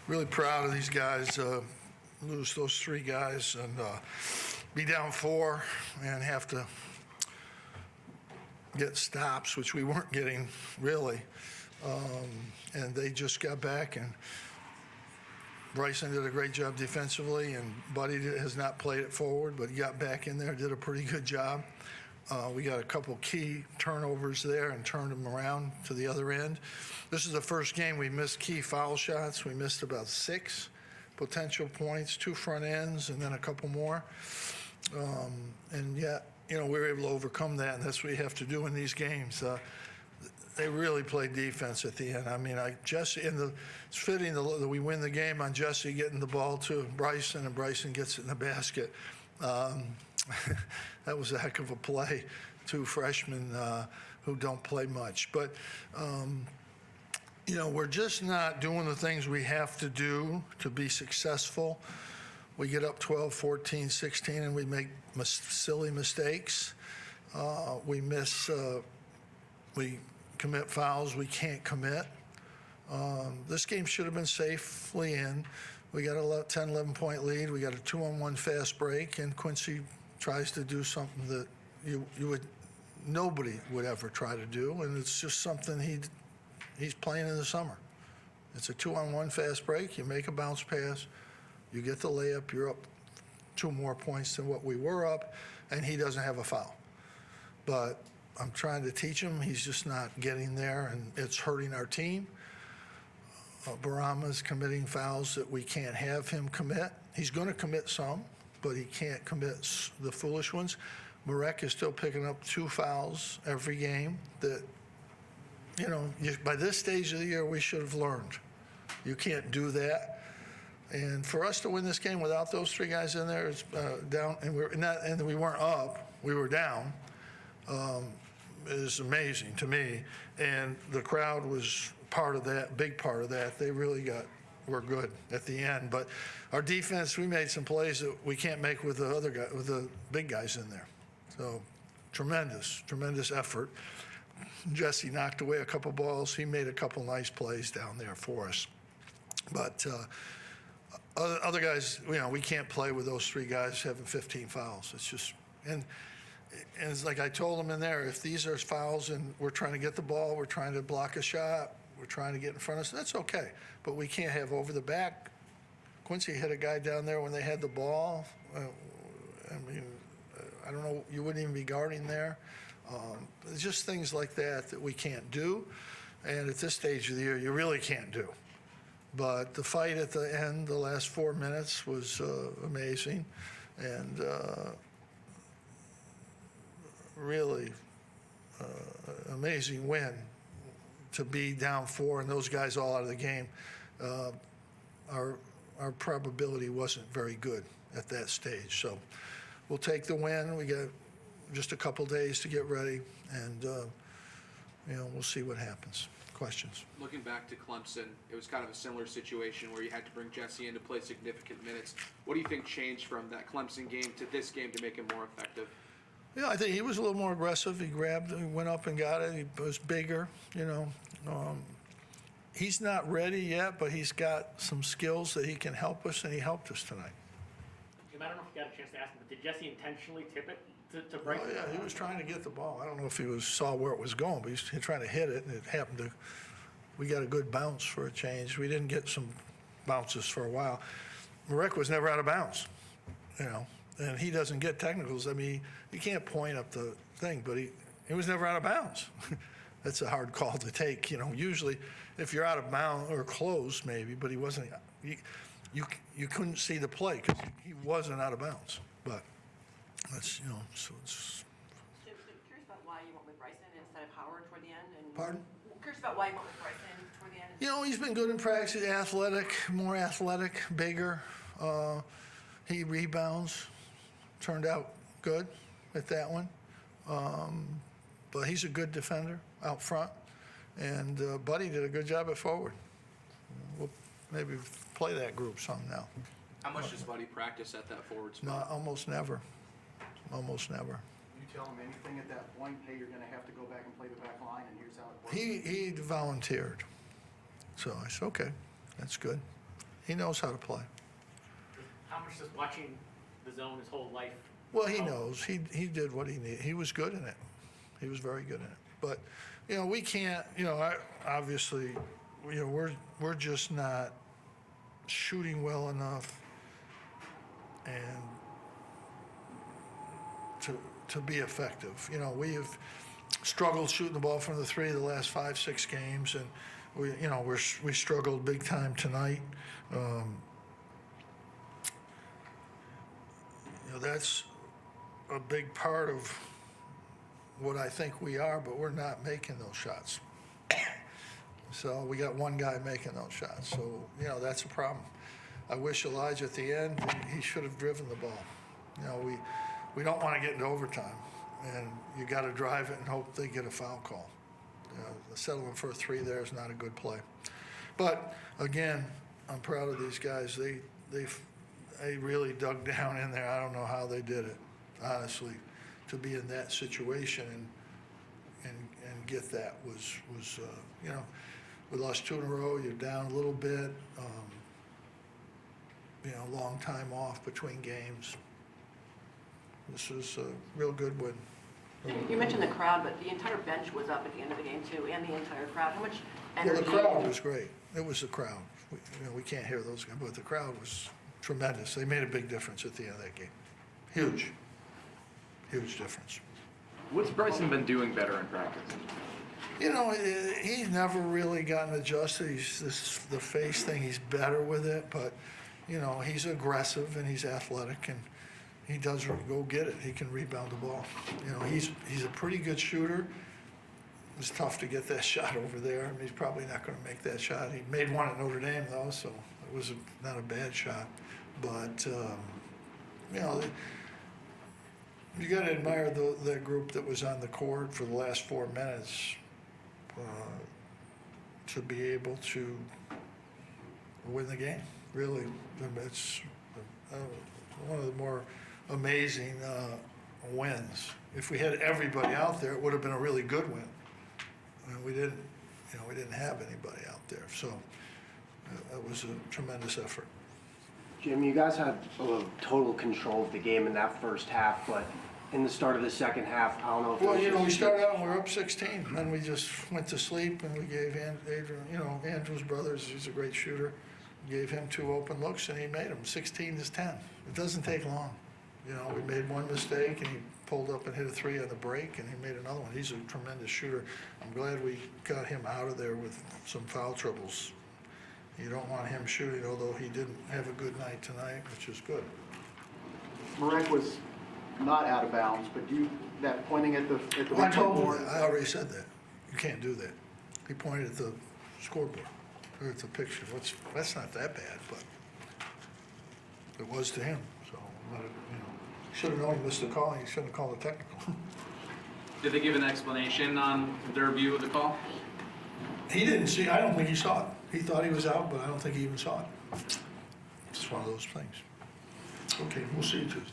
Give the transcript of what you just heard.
really proud of these guys. Lose those three guys and be down 4 and have to get stops, which we weren't getting really. And they just got back, and Bryson did a great job defensively, and Buddy has not played it forward, but he got back in there, did a pretty good job. We got a couple key turnovers there and turned them around to the other end. This is the first game we missed key foul shots. We missed about 6 potential points, 2 front ends, and then a couple more. And yet, we were able to overcome that, and that's what you have to do in these games. They really played defense at the end. I mean, Jesse, it's fitting that we win the game on Jesse getting the ball to Bryson, and Bryson gets it in the basket. That was a heck of a play. 2 freshmen who don't play much. But, we're just not doing the things we have to do to be successful. We get up 12, 14, 16, and we make silly mistakes. We commit fouls we can't commit. This game should have been safely in. We got a 10, 11-point lead. We got a 2-on-1 fast break, and Quincy tries to do something that nobody would ever try to do, and it's just something he's playing in the summer. It's a 2-on-1 fast break. You make a bounce pass, you get the layup, you're up 2 more points than what we were up, and he doesn't have a foul. But I'm trying to teach him. He's just not getting there, and it's hurting our team. Boeheim is committing fouls that we can't have him commit. He's going to commit some, but he can't commit the foolish ones. Marek is still picking up 2 fouls every game that, by this stage of the year, we should have learned. You can't do that. And for us to win this game without those 3 guys in there, it's down, and we weren't up, we were down, is amazing to me. And the crowd was part of that, big part of that. They really were good at the end. But our defense, we made some plays that we can't make with the big guys in there. So tremendous effort. Jesse knocked away a couple balls. He made a couple nice plays down there for us. But other guys, we can't play with those 3 guys having 15 fouls. It's just, and it's like I told them in there, if these are fouls and we're trying to get the ball, we're trying to block a shot, we're trying to get in front of us, that's okay. But we can't have over the back. Quincy hit a guy down there when they had the ball. I don't know, you wouldn't even be guarding there. It's just things like that we can't do. And at this stage of the year, you really can't do. But the fight at the end, the last 4 minutes, was amazing. And really amazing win to be down 4 and those guys all out of the game. Our probability wasn't very good at that stage. So we'll take the win. We got just a couple days to get ready, and we'll see what happens. Questions? Looking back to Clemson, it was kind of a similar situation where you had to bring Jesse in to play significant minutes. What do you think changed from that Clemson game to this game to make him more effective? Yeah, I think he was a little more aggressive. He went up and got it. He was bigger, He's not ready yet, but he's got some skills that he can help us, and he helped us tonight. Jim, I don't know if you got a chance to ask him, but did Jesse intentionally tip it to break? Oh, yeah, he was trying to get the ball. I don't know if he saw where it was going, but he was trying to hit it, and it happened to. We got a good bounce for a change. We didn't get some bounces for a while. Marek was never out of bounds, and he doesn't get technicals. I mean, you can't point up the thing, but he was never out of bounds. That's a hard call to take. Usually if you're out of bounds or close maybe, but he wasn't. You couldn't see the play because he wasn't out of bounds. But that's so it's. Curious about why you went with Bryson instead of Howard toward the end. Pardon? Curious about why you went with Bryson toward the end. He's been good in practice. More athletic, bigger. He rebounds. Turned out good at that one. But he's a good defender out front. And Buddy did a good job at forward. We'll maybe play that group some now. How much does Buddy practice at that forward No, spot? almost never. Almost never. You tell him anything at that point, hey, you're going to have to go back and play the back line, and here's how it works. He volunteered. So I said, okay, that's good. He knows how to play. How much does watching the zone his whole life? Well, he help? knows. He did what he needed. He was good in it. He was very good in it. But, we can't, obviously, we're just not shooting well enough and to be effective. We've struggled shooting the ball from the three the last 5-6 games, and we struggled big time tonight. That's a big part of what I think we are, but we're not making those shots. So we got one guy making those shots. So, that's a problem. I wish Elijah at the end, he should have driven the ball. We don't want to get into overtime, and you got to drive it and hope they get a foul call. Settling for a 3 there is not a good play. But again, I'm proud of these guys. They really dug down in there. I don't know how they did it, honestly, to be in that situation and get that was we lost 2 in a row. You're down a little bit. Long time off between games. This is a real good win. You mentioned the crowd, but the entire bench was up at the end of the game too, and the entire crowd. How much Well, energy? the crowd was great. It was the crowd. We can't hear those guys, but the crowd was tremendous. They made a big difference at the end of that game. Huge difference. What's Bryson been doing better in practice? He's never really gotten adjusted. The face thing, he's better with it, but, he's aggressive and he's athletic and he does go get it. He can rebound the ball. He's a pretty good shooter. It's tough to get that shot over there. He's probably not going to make that shot. He made one at Notre Dame, though, so it was not a bad shot. But, you got to admire that group that was on the court for the last 4 minutes to be able to win the game. Really, it's one of the more amazing wins. If we had everybody out there, it would have been a really good win. And we didn't have anybody out there, so it was a tremendous effort. Jim, you guys had total control of the game in that first half, but in the start of the second half, I don't know if it Well, was just- we started out and we were up 16, and then we just went to sleep and we gave Adrian, Andrew's brothers, he's a great shooter, gave him 2 open looks and he made them. 16-10. It doesn't take long. We made one mistake and he pulled up and hit a 3 on the break and he made another one. He's a tremendous shooter. I'm glad we got him out of there with some foul troubles. You don't want him shooting, although he didn't have a good night tonight, which is good. Marek was not out of bounds, but that pointing at the I told board. you, I already said that. You can't do that. He pointed at the scoreboard, or at the picture. That's not that bad, but it was to him. So, should have known he missed the call. He shouldn't have called a technical. Did they give an explanation on their view of the call? He didn't see. I don't think he saw it. He thought he was out, but I don't think he even saw it. It's one of those things. Okay, we'll see you Tuesday.